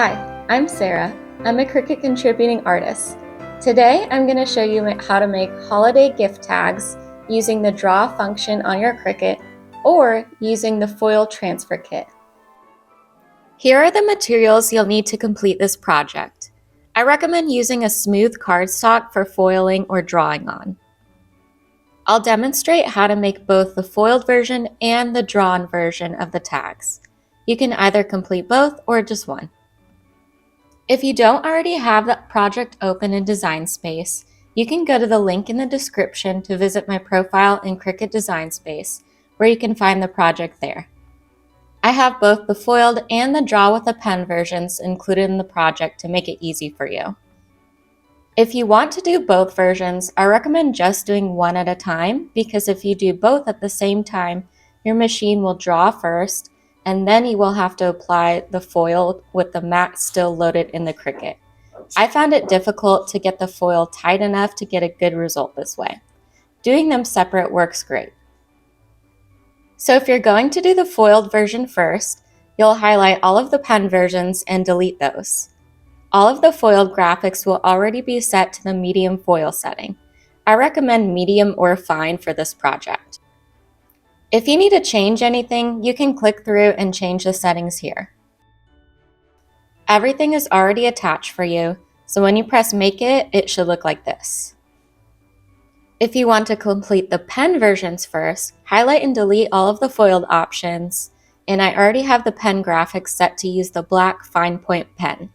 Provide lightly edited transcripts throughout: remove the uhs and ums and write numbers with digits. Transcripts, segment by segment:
Hi, I'm Sarah. I'm a Cricut contributing artist. Today I'm going to show you how to make holiday gift tags using the draw function on your Cricut or using the foil transfer kit. Here are the materials you'll need to complete this project. I recommend using a smooth cardstock for foiling or drawing on. I'll demonstrate how to make both the foiled version and the drawn version of the tags. You can either complete both or just one. If you don't already have that project open in Design Space, you can go to the link in the description to visit my profile in Cricut Design Space, where you can find the project there. I have both the foiled and the draw with a pen versions included in the project to make it easy for you. If you want to do both versions, I recommend just doing one at a time, because if you do both at the same time, your machine will draw first, and then you will have to apply the foil with the mat still loaded in the Cricut. I found it difficult to get the foil tight enough to get a good result this way. Doing them separate works great. So if you're going to do the foiled version first, you'll highlight all of the pen versions and delete those. All of the foiled graphics will already be set to the medium foil setting. I recommend medium or fine for this project. If you need to change anything, you can click through and change the settings here. Everything is already attached for you, so when you press Make It, it should look like this. If you want to complete the pen versions first, highlight and delete all of the foiled options, and I already have the pen graphics set to use the black fine point pen.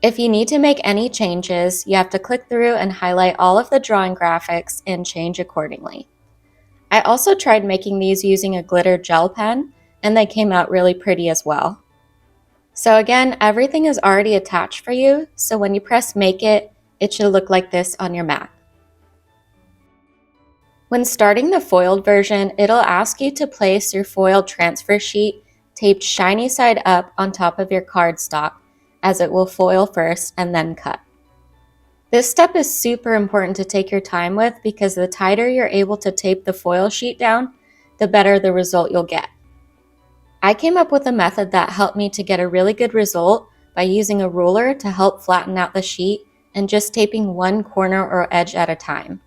If you need to make any changes, you have to click through and highlight all of the drawing graphics and change accordingly. I also tried making these using a glitter gel pen, and they came out really pretty as well. So again, everything is already attached for you, so when you press Make It, it should look like this on your mat. When starting the foiled version, it'll ask you to place your foiled transfer sheet taped shiny side up on top of your cardstock, as it will foil first and then cut. This step is super important to take your time with, because the tighter you're able to tape the foil sheet down, the better the result you'll get. I came up with a method that helped me to get a really good result by using a ruler to help flatten out the sheet and just taping one corner or edge at a time.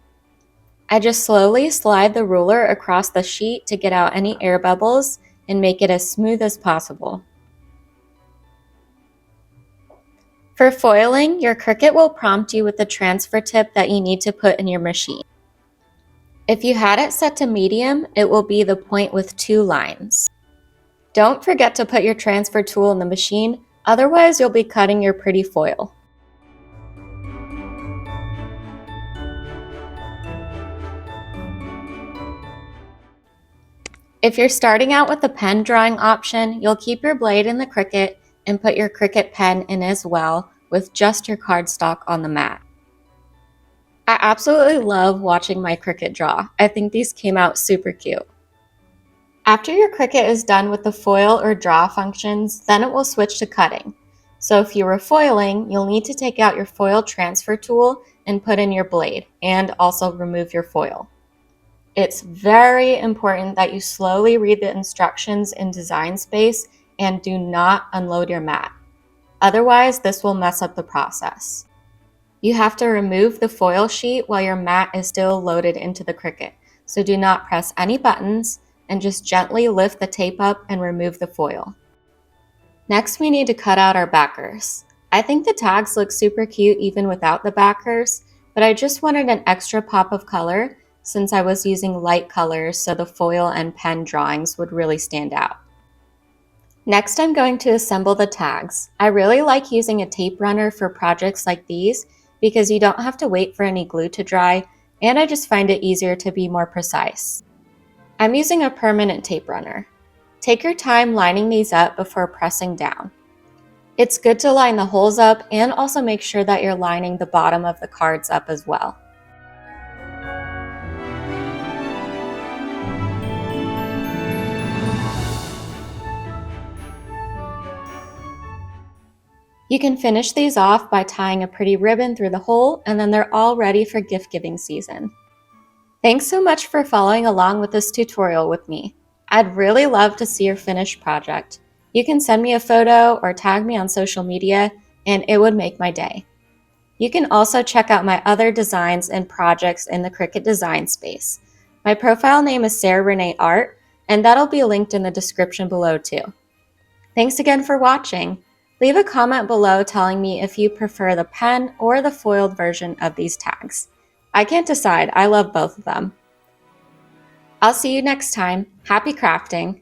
I just slowly slide the ruler across the sheet to get out any air bubbles and make it as smooth as possible. For foiling, your Cricut will prompt you with the transfer tip that you need to put in your machine. If you had it set to medium, it will be the point with 2 lines. Don't forget to put your transfer tool in the machine, otherwise you'll be cutting your pretty foil. If you're starting out with the pen drawing option, you'll keep your blade in the Cricut and put your Cricut pen in as well, with just your cardstock on the mat. I absolutely love watching my Cricut draw. I think these came out super cute. After your Cricut is done with the foil or draw functions, then it will switch to cutting. So if you were foiling, you'll need to take out your foil transfer tool and put in your blade, and also remove your foil. It's very important that you slowly read the instructions in Design Space and do not unload your mat. Otherwise, this will mess up the process. You have to remove the foil sheet while your mat is still loaded into the Cricut, so do not press any buttons and just gently lift the tape up and remove the foil. Next, we need to cut out our backers. I think the tags look super cute even without the backers, but I just wanted an extra pop of color since I was using light colors so the foil and pen drawings would really stand out. Next, I'm going to assemble the tags. I really like using a tape runner for projects like these because you don't have to wait for any glue to dry, and I just find it easier to be more precise. I'm using a permanent tape runner. Take your time lining these up before pressing down. It's good to line the holes up and also make sure that you're lining the bottom of the cards up as well. You can finish these off by tying a pretty ribbon through the hole, and then they're all ready for gift giving season. Thanks so much for following along with this tutorial with me. I'd really love to see your finished project. You can send me a photo or tag me on social media, and it would make my day. You can also check out my other designs and projects in the Cricut design space. My profile name is Sarah Renee Art, and that'll be linked in the description below too. Thanks again for watching. Leave a comment below telling me if you prefer the pen or the foiled version of these tags. I can't decide, I love both of them. I'll see you next time. Happy crafting!